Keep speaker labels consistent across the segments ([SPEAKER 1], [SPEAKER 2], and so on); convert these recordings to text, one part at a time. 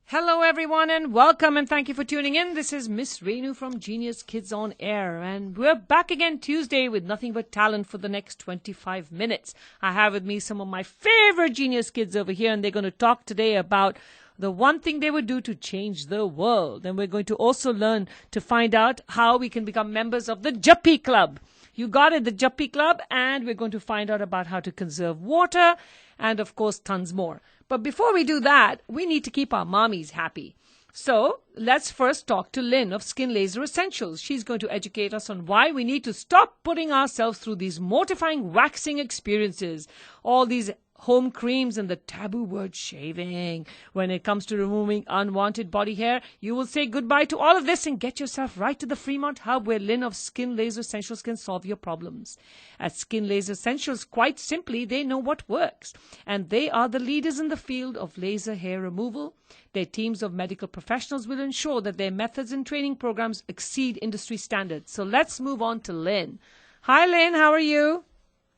[SPEAKER 1] Hello, everyone, and welcome, and thank you for tuning in. This is Miss Renu from Genius Kids on Air, and we're back again Tuesday with nothing but talent for the next 25 minutes. I have with me some of my favorite Genius Kids over here, and they're going to talk today about the one thing they would do to change the world. And we're going to also learn to find out how we can become members of the Juppie Club. You got it, the Juppie Club, and we're going to find out about how to conserve water and, of course, tons more. But before we do that, we need to keep our mommies happy. So let's first talk to Lynn of Skin Laser Essentials. She's going to educate us on why we need to stop putting ourselves through these mortifying waxing experiences, all these home creams and the taboo word shaving. When it comes to removing unwanted body hair, you will say goodbye to all of this and get yourself right to the Fremont Hub where Lynn of Skin Laser Essentials can solve your problems. At Skin Laser Essentials, quite simply, they know what works. And they are the leaders in the field of laser hair removal. Their teams of medical professionals will ensure that their methods and training programs exceed industry standards. So let's move on to Lynn. Hi, Lynn. How are you?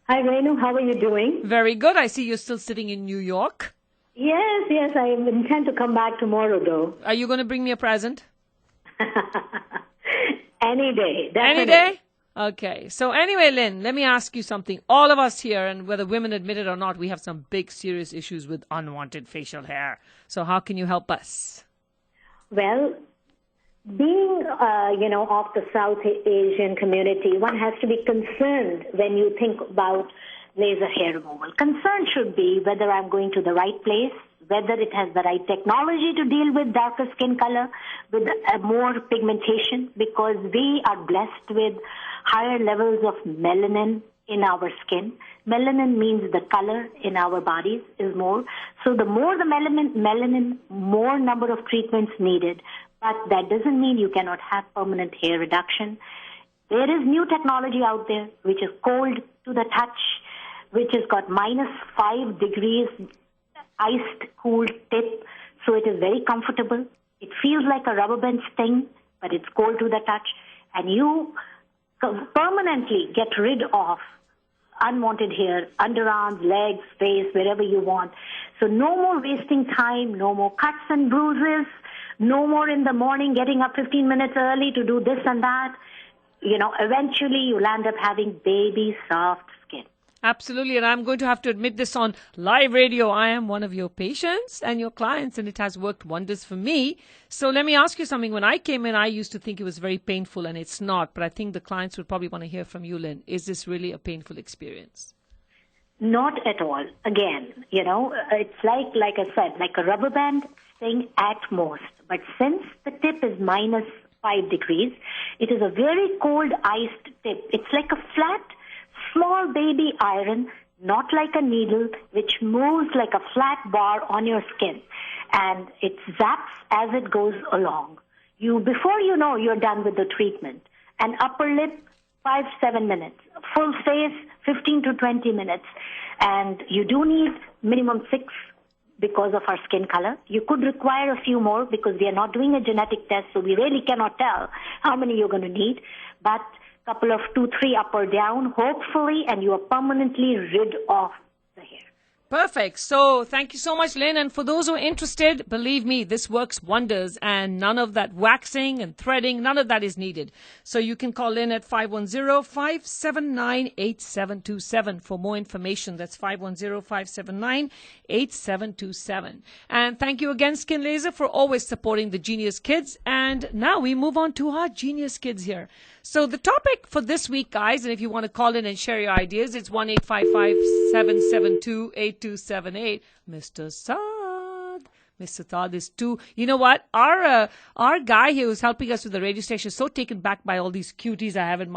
[SPEAKER 2] Hi, Renu. How are you doing?
[SPEAKER 1] Very good. I see you're still sitting in New York.
[SPEAKER 2] Yes. I intend to come back tomorrow, though.
[SPEAKER 1] Are you going to bring me a present?
[SPEAKER 2] Any day. Definitely.
[SPEAKER 1] Any day? Okay. So anyway, Lynn, let me ask you something. All of us here, and whether women admit it or not, we have some big serious issues with unwanted facial hair. So how can you help us?
[SPEAKER 2] Well, being, of the South Asian community, one has to be concerned when you think about laser hair removal. Concern should be whether I'm going to the right place, whether it has the right technology to deal with darker skin color, with more pigmentation, because we are blessed with higher levels of melanin in our skin. Melanin means the color in our bodies is more. So the more the melanin, more number of treatments needed. But that doesn't mean you cannot have permanent hair reduction. There is new technology out there which is cold to the touch, which has got -5 degrees iced cooled tip. So it is very comfortable. It feels like a rubber band sting, but it's cold to the touch. And you permanently get rid of unwanted hair, underarms, legs, face, wherever you want. So no more wasting time, no more cuts and bruises, no more in the morning getting up 15 minutes early to do this and that. Eventually you'll end up having baby soft skin.
[SPEAKER 1] Absolutely, and I'm going to have to admit this on live radio. I am one of your patients and your clients, and it has worked wonders for me. So let me ask you something. When I came in, I used to think it was very painful, and it's not. But I think the clients would probably want to hear from you, Lynn. Is this really a painful experience?
[SPEAKER 2] Not at all. Again, it's like I said, like a rubber band sting at most. But since the tip is -5 degrees, it is a very cold iced tip. It's like a flat, small baby iron, not like a needle, which moves like a flat bar on your skin. And it zaps as it goes along. Before you know, you're done with the treatment. An upper lip, 5-7 minutes. Full face, 15 to 20 minutes. And you do need minimum 6 because of our skin color. You could require a few more because we are not doing a genetic test, so we really cannot tell how many you're going to need. But couple of 2-3 up or down, hopefully, and you are permanently rid of the hair.
[SPEAKER 1] Perfect. So thank you so much, Lynn. And for those who are interested, believe me, this works wonders. And none of that waxing and threading, none of that is needed. So you can call Lynn at 510-579-8727 for more information. That's 510-579-8727. And thank you again, Skin Laser, for always supporting the Genius Kids. And now we move on to our Genius Kids here. So the topic for this week, guys, and if you want to call in and share your ideas, it's 1-855-772-8278. Mr. Saad. Mr. Saad is too. You know what? Our guy here who's helping us with the radio station is so taken back by all these cuties I have in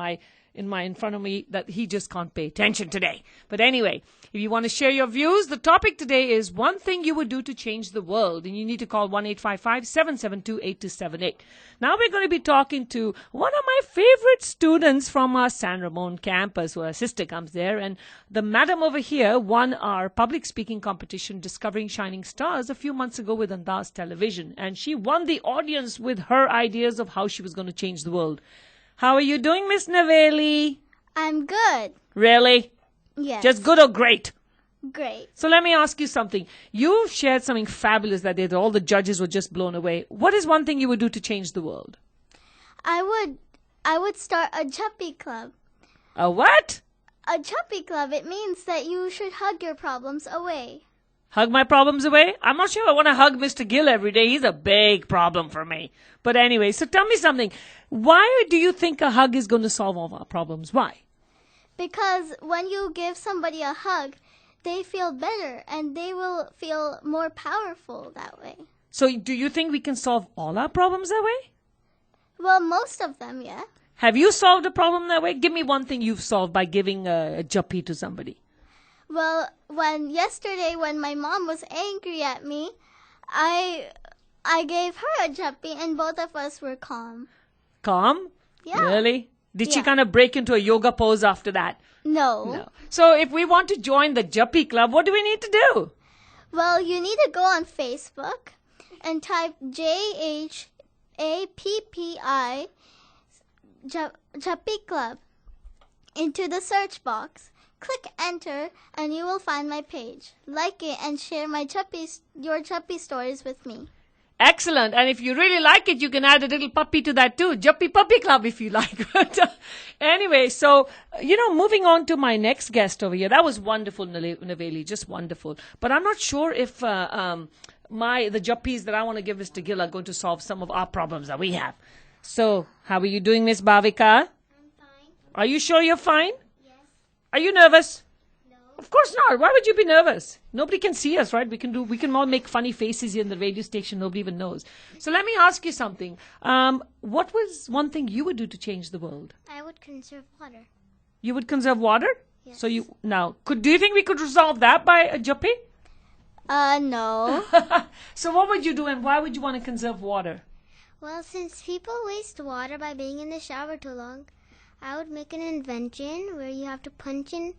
[SPEAKER 1] front of me that he just can't pay attention today. But anyway, if you want to share your views, the topic today is one thing you would do to change the world. And you need to call 1-855-772-8278. Now we're going to be talking to one of my favorite students from our San Ramon campus, where our sister comes there. And the madam over here won our public speaking competition, Discovering Shining Stars, a few months ago with Andaz Television. And she won the audience with her ideas of how she was going to change the world. How are you doing, Miss Naveli?
[SPEAKER 3] I'm good.
[SPEAKER 1] Really?
[SPEAKER 3] Yes.
[SPEAKER 1] Just good or great?
[SPEAKER 3] Great.
[SPEAKER 1] So let me ask you something. You shared something fabulous that day that all the judges were just blown away. What is one thing you would do to change the world?
[SPEAKER 3] I would start a Chuppy Club.
[SPEAKER 1] A what?
[SPEAKER 3] A Chuppy Club, it means that you should hug your problems away.
[SPEAKER 1] Hug my problems away? I'm not sure I want to hug Mr. Gill every day. He's a big problem for me. But anyway, so tell me something. Why do you think a hug is going to solve all our problems? Why?
[SPEAKER 3] Because when you give somebody a hug, they feel better and they will feel more powerful that way.
[SPEAKER 1] So do you think we can solve all our problems that way?
[SPEAKER 3] Well, most of them, yeah.
[SPEAKER 1] Have you solved a problem that way? Give me one thing you've solved by giving a jappi to somebody.
[SPEAKER 3] Well, yesterday when my mom was angry at me, I gave her a jappi and both of us were calm.
[SPEAKER 1] Calm?
[SPEAKER 3] Yeah.
[SPEAKER 1] Really? Did she
[SPEAKER 3] Yeah.
[SPEAKER 1] kind of break into a yoga pose after that?
[SPEAKER 3] No.
[SPEAKER 1] So if we want to join the Jappi Club, what do we need to do?
[SPEAKER 3] Well, you need to go on Facebook and type JHAPPI Jappi Club into the search box. Click enter and you will find my page. Like it and share your Jappi stories with me.
[SPEAKER 1] Excellent. And if you really like it, you can add a little puppy to that too. Jappi Puppy Club if you like. Anyway, so, moving on to my next guest over here. That was wonderful, Naveli. Just wonderful. But I'm not sure if the Jappis that I want to give Mr. Gill are going to solve some of our problems that we have. So, how are you doing, Miss Bhavika?
[SPEAKER 3] I'm fine.
[SPEAKER 1] Are you sure you're fine?
[SPEAKER 3] Yes.
[SPEAKER 1] Are you nervous?
[SPEAKER 3] No.
[SPEAKER 1] Of course not. Why would you be nervous? Nobody can see us, right? We can all make funny faces here in the radio station. Nobody even knows. So let me ask you something. What was one thing you would do to change the world?
[SPEAKER 3] I would conserve water.
[SPEAKER 1] You would conserve water?
[SPEAKER 3] Yes.
[SPEAKER 1] So do you think we could resolve that by a Jappi?
[SPEAKER 3] No.
[SPEAKER 1] So what would you do and why would you want to conserve water?
[SPEAKER 3] Well, since people waste water by being in the shower too long, I would make an invention where you have to punch in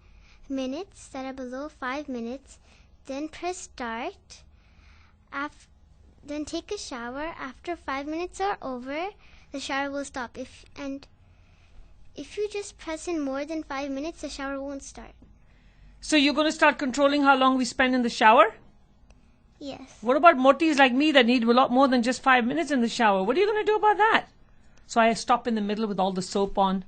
[SPEAKER 3] minutes that are below 5 minutes, then press start, then take a shower. After 5 minutes are over, the shower will stop. If you just press in more than 5 minutes, the shower won't start.
[SPEAKER 1] So you're going to start controlling how long we spend in the shower?
[SPEAKER 3] Yes.
[SPEAKER 1] What about motis like me that need a lot more than just 5 minutes in the shower? What are you going to do about that? So I stop in the middle with all the soap on.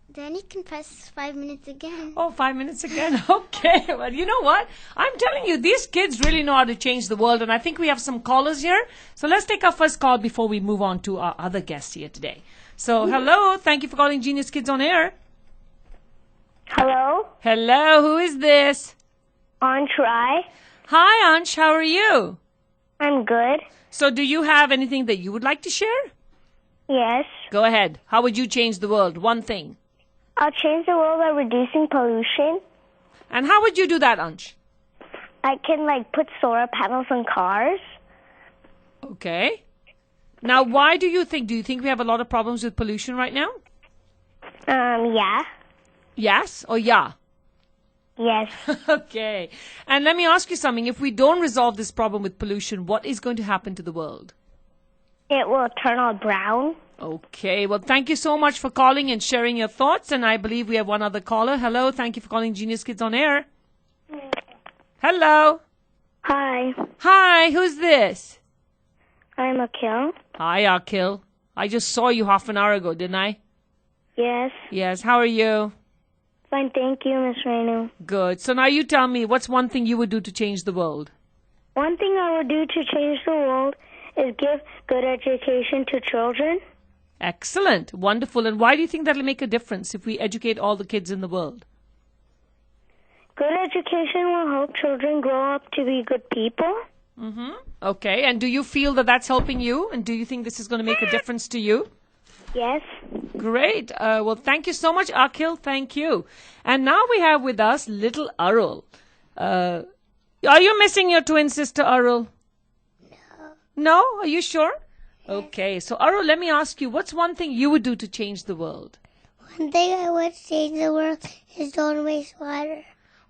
[SPEAKER 3] Then you can press 5 minutes again.
[SPEAKER 1] Oh, 5 minutes again. Okay. Well, you know what? I'm telling you, these kids really know how to change the world. And I think we have some callers here. So let's take our first call before we move on to our other guests here today. So, hello. Thank you for calling Genius Kids on Air.
[SPEAKER 2] Hello,
[SPEAKER 1] Hello. Who is this?
[SPEAKER 2] Ansh Rai.
[SPEAKER 1] Hi, Ansh. How are you?
[SPEAKER 2] I'm good.
[SPEAKER 1] So do you have anything that you would like to share?
[SPEAKER 2] Yes.
[SPEAKER 1] Go ahead. How would you change the world? One thing.
[SPEAKER 2] I'll change the world by reducing pollution.
[SPEAKER 1] And how would you do that, Ansh?
[SPEAKER 2] I can put solar panels on cars.
[SPEAKER 1] Okay. Now, why do you think we have a lot of problems with pollution right now?
[SPEAKER 2] Yeah.
[SPEAKER 1] Yes or yeah?
[SPEAKER 2] Yes.
[SPEAKER 1] Okay. And let me ask you something. If we don't resolve this problem with pollution, what is going to happen to the world?
[SPEAKER 2] It will turn all brown.
[SPEAKER 1] Okay. Well, thank you so much for calling and sharing your thoughts. And I believe we have one other caller. Hello. Thank you for calling Genius Kids on Air. Hello.
[SPEAKER 2] Hi.
[SPEAKER 1] Hi. Who's this?
[SPEAKER 2] I'm Akil.
[SPEAKER 1] Hi, Akil. I just saw you half an hour ago, didn't I?
[SPEAKER 2] Yes.
[SPEAKER 1] Yes. How are you?
[SPEAKER 2] Fine, thank you, Miss Renu.
[SPEAKER 1] Good. So now you tell me, what's one thing you would do to change the world?
[SPEAKER 2] One thing I would do to change the world is give good education to children.
[SPEAKER 1] Excellent. Wonderful. And why do you think that'll make a difference if we educate all the kids in the world?
[SPEAKER 2] Good education will help children grow up to be good people.
[SPEAKER 1] Mm-hmm. Okay. And do you feel that that's helping you? And do you think this is going to make a difference to you?
[SPEAKER 2] Yes.
[SPEAKER 1] Great. Well, thank you so much, Akhil. Thank you. And now we have with us little Arul. Are you missing your twin sister, Arul?
[SPEAKER 3] No.
[SPEAKER 1] No? Are you sure? Okay. So, Arul, let me ask you, what's one thing you would do to change the world?
[SPEAKER 3] One thing I would change the world is don't waste water.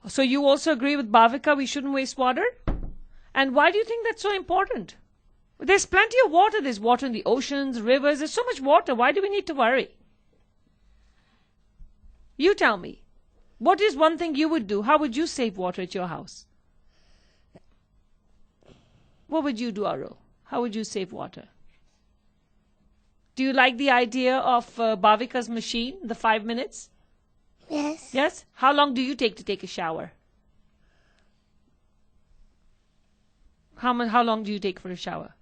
[SPEAKER 1] So you also agree with Bhavika, we shouldn't waste water? And why do you think that's so important? There's plenty of water. There's water in the oceans, rivers. There's so much water. Why do we need to worry? You tell me. What is one thing you would do? How would you save water at your house? What would you do, Arul? How would you save water? Do you like the idea of Bhavika's machine, the 5 minutes?
[SPEAKER 3] Yes.
[SPEAKER 1] Yes? How long do you take to take a shower? How long do you take for a shower?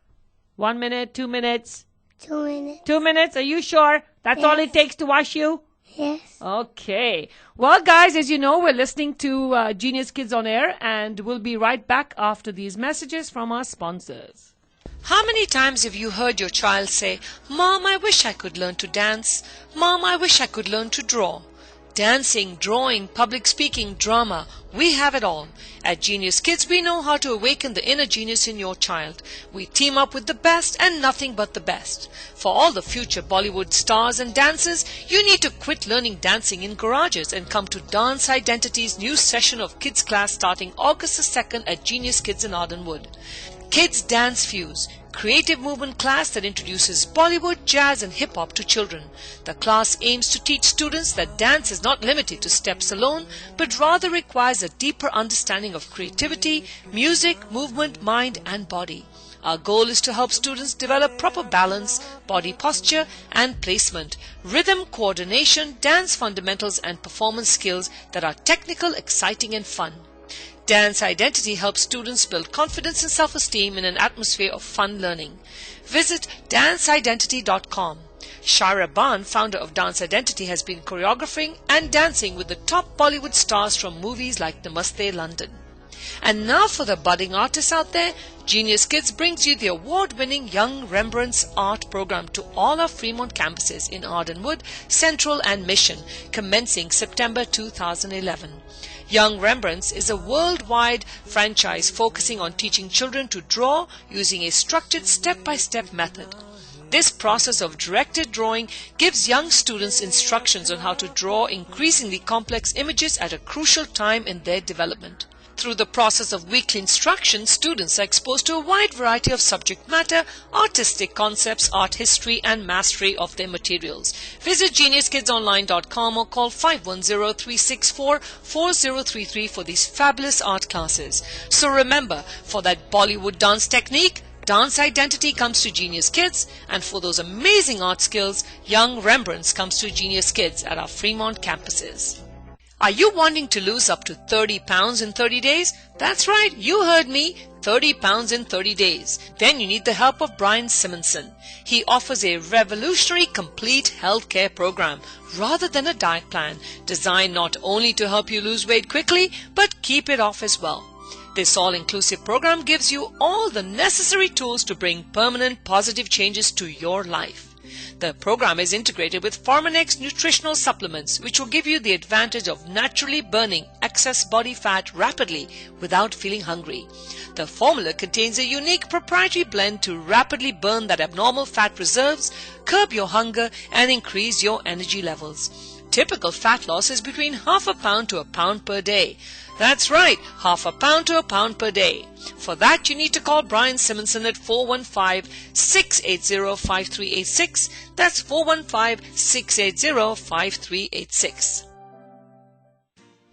[SPEAKER 1] 1 minute, 2 minutes?
[SPEAKER 3] 2 minutes.
[SPEAKER 1] 2 minutes? Are you sure? That's all it takes to wash you?
[SPEAKER 3] Yes.
[SPEAKER 1] Okay. Well, guys, as you know, we're listening to Genius Kids on Air, and we'll be right back after these messages from our sponsors. How many times have you heard your child say, "Mom, I wish I could learn to dance. Mom, I wish I could learn to draw"? Dancing, drawing, public speaking, drama, we have it all. At Genius Kids, we know how to awaken the inner genius in your child. We team up with the best and nothing but the best. For all the future Bollywood stars and dancers, you need to quit learning dancing in garages and come to Dance Identity's new session of kids class starting August the 2nd at Genius Kids in Ardenwood. Kids Dance Fuse, creative movement class that introduces Bollywood, jazz and hip-hop to children. The class aims to teach students that dance is not limited to steps alone, but rather requires a deeper understanding of creativity, music, movement, mind and body. Our goal is to help students develop proper balance, body posture and placement, rhythm, coordination, dance fundamentals and performance skills that are technical, exciting and fun. Dance Identity helps students build confidence and self-esteem in an atmosphere of fun learning. Visit danceidentity.com. Shira Ban, founder of Dance Identity, has been choreographing and dancing with the top Bollywood stars from movies like Namaste London. And now for the budding artists out there, Genius Kids brings you the award-winning Young Rembrandts Art Program to all our Fremont campuses in Ardenwood, Central and Mission, commencing September 2011. Young Rembrandts is a worldwide franchise focusing on teaching children to draw using a structured step-by-step method. This process of directed drawing gives young students instructions on how to draw increasingly complex images at a crucial time in their development. Through the process of weekly instruction, students are exposed to a wide variety of subject matter, artistic concepts, art history, and mastery of their materials. Visit geniuskidsonline.com or call 510-364-4033 for these fabulous art classes. So remember, for that Bollywood dance technique, Dance Identity comes to Genius Kids, and for those amazing art skills, Young Rembrandts comes to Genius Kids at our Fremont campuses. Are you wanting to lose up to 30 pounds in 30 days? That's right, you heard me, 30 pounds in 30 days. Then you need the help of Brian Simonson. He offers a revolutionary complete healthcare program rather than a diet plan, designed not only to help you lose weight quickly, but keep it off as well. This all-inclusive program gives you all the necessary tools to bring permanent positive changes to your life. The program is integrated with Formanex nutritional supplements, which will give you the advantage of naturally burning excess body fat rapidly without feeling hungry. The formula contains a unique proprietary blend to rapidly burn that abnormal fat reserves, curb your hunger, and increase your energy levels. Typical fat loss is between half a pound to a pound per day. That's right, half a pound to a pound per day. For that, you need to call Brian Simonson at 415-680-5386. That's 415-680-5386.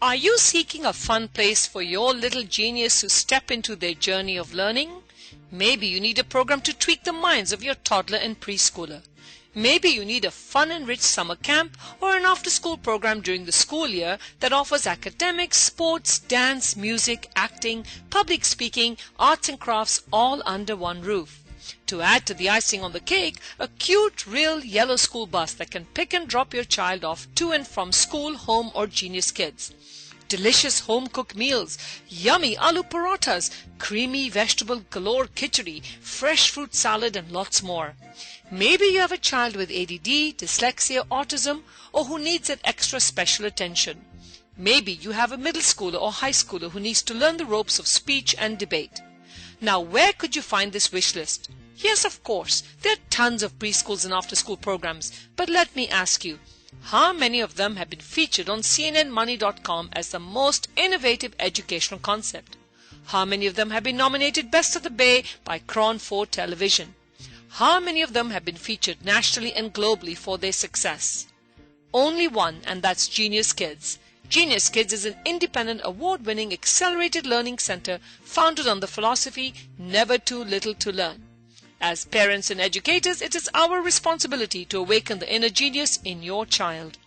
[SPEAKER 1] Are you seeking a fun place for your little genius to step into their journey of learning? Maybe you need a program to tweak the minds of your toddler and preschooler. Maybe you need a fun-enriched summer camp or an after-school program during the school year that offers academics, sports, dance, music, acting, public speaking, arts and crafts all under one roof. To add to the icing on the cake, a cute, real yellow school bus that can pick and drop your child off to and from school, home or Genius Kids. Delicious home-cooked meals, yummy aloo parathas, creamy vegetable galore khichdi, fresh fruit salad and lots more. Maybe you have a child with ADD, dyslexia, autism, or who needs an extra special attention. Maybe you have a middle schooler or high schooler who needs to learn the ropes of speech and debate. Now, where could you find this wish list? Yes, of course, there are tons of preschools and after-school programs, but let me ask you, how many of them have been featured on CNNmoney.com as the most innovative educational concept? How many of them have been nominated Best of the Bay by Cron 4 Television? How many of them have been featured nationally and globally for their success? Only one, and that's Genius Kids. Genius Kids is an independent, award-winning, accelerated learning center founded on the philosophy, never too little to learn. As parents and educators, it is our responsibility to awaken the inner genius in your child.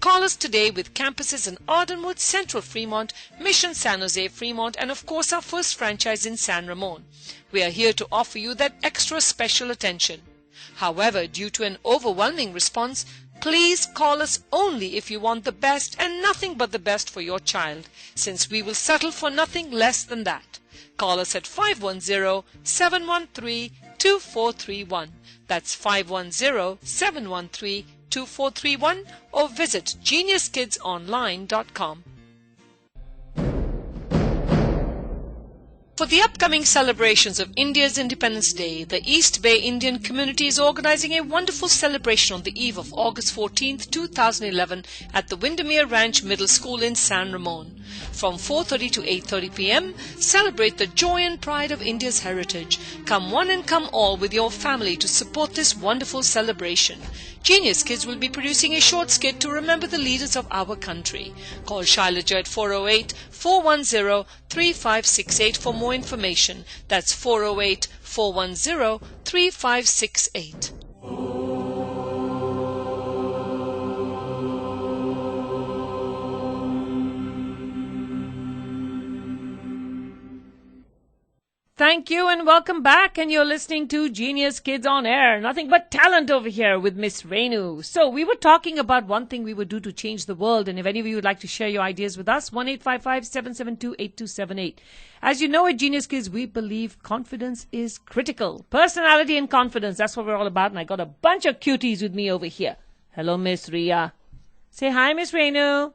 [SPEAKER 1] Call us today with campuses in Ardenwood, Central Fremont, Mission San Jose, Fremont, and of course our first franchise in San Ramon. We are here to offer you that extra special attention. However, due to an overwhelming response, please call us only if you want the best and nothing but the best for your child, since we will settle for nothing less than that. Call us at 510-713-2431. That's 510-713-2431 or visit geniuskidsonline.com. For the upcoming celebrations of India's Independence Day, the East Bay Indian community is organizing a wonderful celebration on the eve of August 14th, 2011 at the Windermere Ranch Middle School in San Ramon. From 4:30 to 8:30 p.m., celebrate the joy and pride of India's heritage. Come one and come all with your family to support this wonderful celebration. Genius Kids will be producing a short skit to remember the leaders of our country. Call Shailaja at 408-410-3568 for more information. That's 408-410-3568. Thank you and welcome back, and you're listening to Genius Kids on Air. Nothing but talent over here with Miss Renu. So we were talking about one thing we would do to change the world, and if any of you would like to share your ideas with us, 1-855-772-8278. As you know at Genius Kids, we believe confidence is critical. Personality and confidence, that's what we're all about, and I got a bunch of cuties with me over here. Hello, Miss Ria. Say hi, Miss Renu.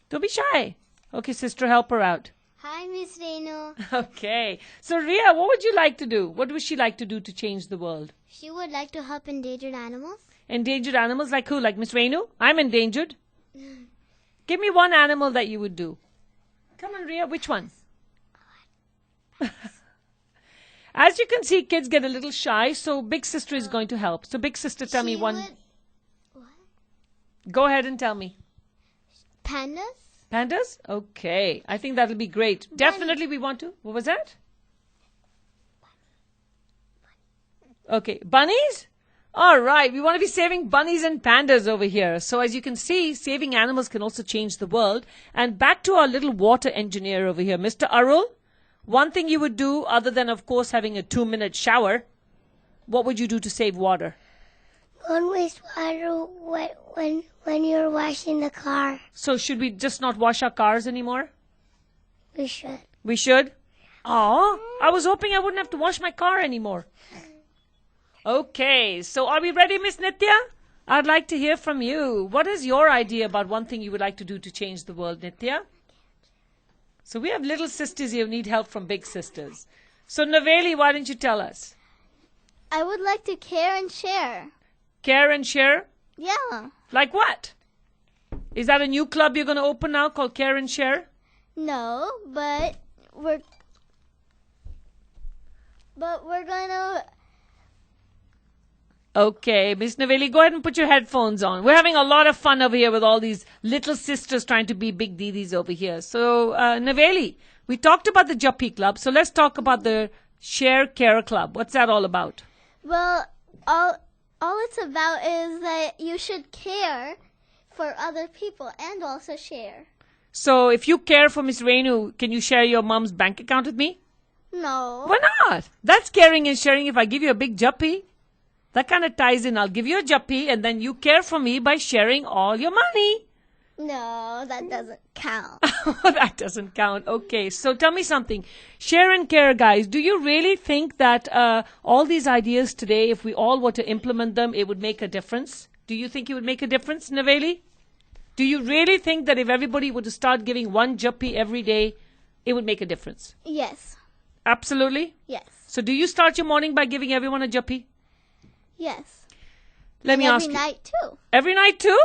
[SPEAKER 1] Don't be shy. Okay, sister, help her out.
[SPEAKER 3] Hi, Miss Renu.
[SPEAKER 1] Okay. So, Ria, what would you like to do? What would she like to do to change the world?
[SPEAKER 3] She would like to help endangered animals.
[SPEAKER 1] Endangered animals like who? Like Miss Renu? I'm endangered. Give me one animal that you would do. Come on, Ria. Which one? As you can see, kids get a little shy, so Big Sister is going to help. So, Big Sister, tell me one.
[SPEAKER 3] What?
[SPEAKER 1] Go ahead and tell me.
[SPEAKER 3] Pandas?
[SPEAKER 1] Pandas? Okay. I think that'll be great.
[SPEAKER 3] Bunny.
[SPEAKER 1] Definitely we want to. What was that? Okay. Bunnies? All right. We want to be saving bunnies and pandas over here. So as you can see, saving animals can also change the world. And back to our little water engineer over here. Mr. Arul, one thing you would do other than, of course, having a 2-minute shower, what would you do to save water?
[SPEAKER 3] Don't waste water when you're washing the car.
[SPEAKER 1] So should we just not wash our cars anymore?
[SPEAKER 3] We should.
[SPEAKER 1] We should? Oh, I was hoping I wouldn't have to wash my car anymore. Okay, so are we ready, Miss Nitya? I'd like to hear from you. What is your idea about one thing you would like to do to change the world, Nitya? So we have little sisters here who need help from big sisters. So Naveli, why don't you tell us?
[SPEAKER 3] I would like to care and share.
[SPEAKER 1] Care and share?
[SPEAKER 3] Yeah.
[SPEAKER 1] Like what? Is that a new club you're going to open now called Care and Share?
[SPEAKER 3] No, but we're going to...
[SPEAKER 1] Okay, Miss Naveli, go ahead and put your headphones on. We're having a lot of fun over here with all these little sisters trying to be big Didis over here. So, Naveli, we talked about the Juppie Club, so let's talk about the Share Care Club. What's that all about?
[SPEAKER 3] Well, all it's about is that you should care for other people and also share.
[SPEAKER 1] So, if you care for Miss Renu, can you share your mom's bank account with me?
[SPEAKER 3] No.
[SPEAKER 1] Why not? That's caring and sharing. If I give you a big Juppie, that kind of ties in. I'll give you a Juppie and then you care for me by sharing all your money.
[SPEAKER 3] No, that doesn't count.
[SPEAKER 1] That doesn't count. Okay, so tell me something. Share and care, guys. Do you really think that all these ideas today, if we all were to implement them, it would make a difference? Do you think it would make a difference, Naveli? Do you really think that if everybody were to start giving one Juppie every day, it would make a difference?
[SPEAKER 3] Yes.
[SPEAKER 1] Absolutely?
[SPEAKER 3] Yes.
[SPEAKER 1] So do you start your morning by giving everyone a Juppie?
[SPEAKER 3] Yes.
[SPEAKER 1] Let me ask you.
[SPEAKER 3] Every night too.
[SPEAKER 1] Every night too?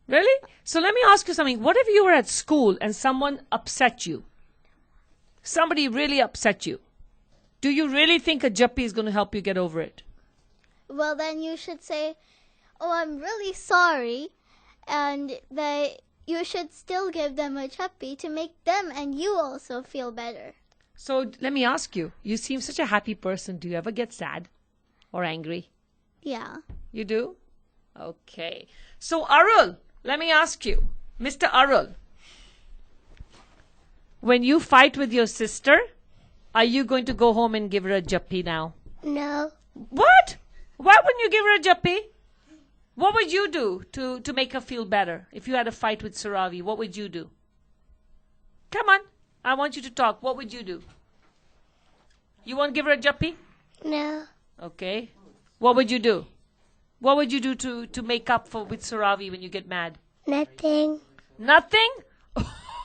[SPEAKER 1] Really? So let me ask you something. What if you were at school and someone upset you? Somebody really upset you. Do you really think a Juppie is going to help you get over it?
[SPEAKER 3] Well, then you should say, "Oh, I'm really sorry," and you should still give them a chuppy to make them and you also feel better.
[SPEAKER 1] So let me ask you, you seem such a happy person. Do you ever get sad or angry?
[SPEAKER 3] Yeah.
[SPEAKER 1] You do? Okay. So Arul, let me ask you, Mr. Arul, when you fight with your sister, are you going to go home and give her a jappi now?
[SPEAKER 3] No.
[SPEAKER 1] What? Why wouldn't you give her a jappi? What would you do to make her feel better? If you had a fight with Suravi, what would you do? Come on. I want you to talk. What would you do? You won't give her a jappi?
[SPEAKER 3] No.
[SPEAKER 1] Okay. What would you do? What would you do to make up for with Suravi when you get mad?
[SPEAKER 3] Nothing.
[SPEAKER 1] Nothing?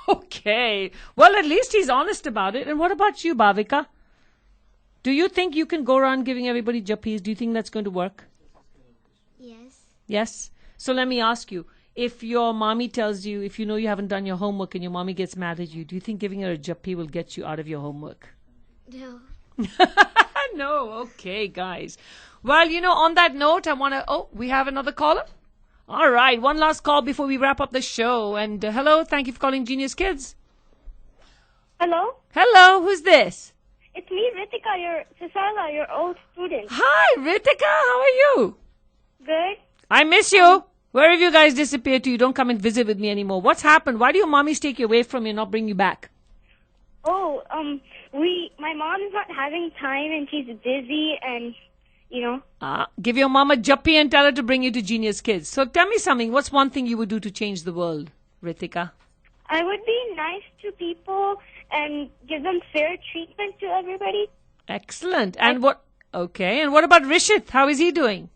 [SPEAKER 1] Okay. Well, at least he's honest about it. And what about you, Bhavika? Do you think you can go around giving everybody jappis? Do you think that's going to work?
[SPEAKER 3] Yes.
[SPEAKER 1] Yes? So let me ask you, if your mommy tells you, if you know you haven't done your homework and your mommy gets mad at you, do you think giving her a jappi will get you out of your homework?
[SPEAKER 3] No.
[SPEAKER 1] No, okay, guys. Well, on that note, I want to... Oh, we have another caller? All right, one last call before we wrap up the show. And hello, thank you for calling Genius Kids.
[SPEAKER 4] Hello?
[SPEAKER 1] Hello, who's this?
[SPEAKER 4] It's me, Ritika, your old student.
[SPEAKER 1] Hi, Ritika, how are you?
[SPEAKER 4] Good?
[SPEAKER 1] I miss you. Where have you guys disappeared to? You don't come and visit with me anymore. What's happened? Why do your mommies take you away from you and not bring you back?
[SPEAKER 4] Oh, my mom is not having time and she's busy and,
[SPEAKER 1] Give your mom a jappi and tell her to bring you to Genius Kids. So tell me something. What's one thing you would do to change the world, Ritika?
[SPEAKER 4] I would be nice to people and give them fair treatment to everybody.
[SPEAKER 1] Excellent. And what? Okay. And what about Rishit? How is he doing?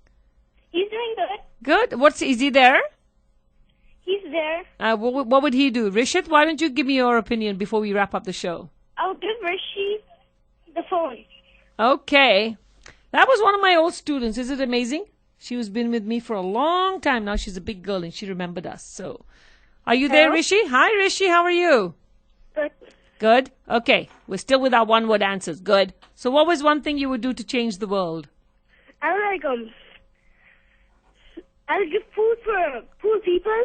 [SPEAKER 4] He's doing good.
[SPEAKER 1] Good. Is he there?
[SPEAKER 4] He's there.
[SPEAKER 1] What would he do? Rishit, why don't you give me your opinion before we wrap up the show?
[SPEAKER 4] I'll give Rishi the phone.
[SPEAKER 1] Okay. That was one of my old students. Is it amazing? She has been with me for a long time now. She's a big girl and she remembered us. So, are you there, Rishi? Hi, Rishi. How are you?
[SPEAKER 4] Good.
[SPEAKER 1] Good? Okay. We're still with our one-word answers. Good. So what was one thing you would do to change the world?
[SPEAKER 4] I'll give food for poor people.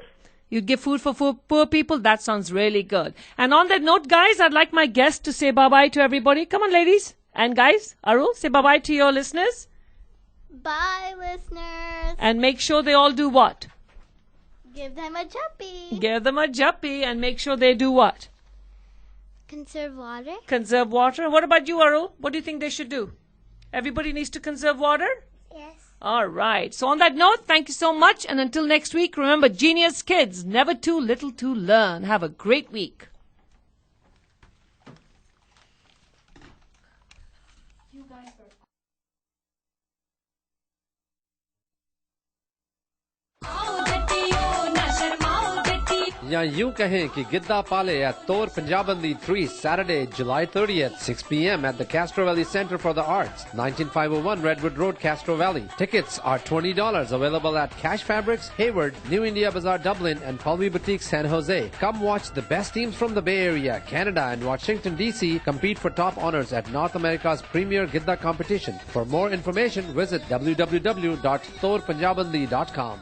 [SPEAKER 1] You'd give food for poor people? That sounds really good. And on that note, guys, I'd like my guests to say bye-bye to everybody. Come on, ladies. And guys, Arul, say bye-bye to your listeners.
[SPEAKER 3] Bye, listeners.
[SPEAKER 1] And make sure they all do what?
[SPEAKER 3] Give them a jappi.
[SPEAKER 1] Give them a jappi and make sure they do what?
[SPEAKER 3] Conserve water.
[SPEAKER 1] Conserve water. What about you, Arul? What do you think they should do? Everybody needs to conserve water?
[SPEAKER 3] Yes.
[SPEAKER 1] All right. So on that note, thank you so much. And until next week, remember, Genius Kids, never too little to learn. Have a great week.
[SPEAKER 5] या यूं कहें कि गिद्दा पाले at Tor Punjabandi 3 Saturday, July 30th, 6 p.m. at the Castro Valley Center for the Arts, 19501 Redwood Road, Castro Valley. Tickets are $20, available at Cash Fabrics, Hayward, New India Bazaar, Dublin, and Palvi Boutique, San Jose. Come watch the best teams from the Bay Area, Canada, and Washington, D.C. compete for top honors at North America's premier Gidda competition. For more information, visit www.torpunjabandi.com.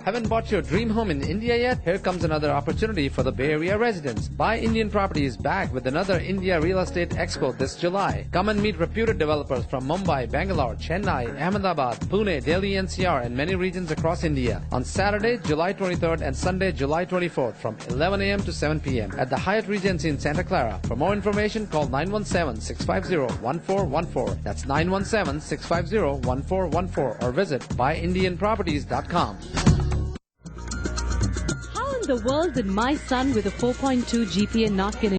[SPEAKER 5] Haven't bought your dream home in India yet? Here comes another opportunity for the Bay Area residents. Buy Indian Properties back with another India Real Estate Expo this July. Come and meet reputed developers from Mumbai, Bangalore, Chennai, Ahmedabad, Pune, Delhi NCR and many regions across India on Saturday, July 23rd and Sunday, July 24th from 11 a.m. to 7 p.m. at the Hyatt Regency in Santa Clara. For more information, call 917-650-1414. That's 917-650-1414 or visit buyindianproperties.com.
[SPEAKER 6] The world did my son with a 4.2 GPA not get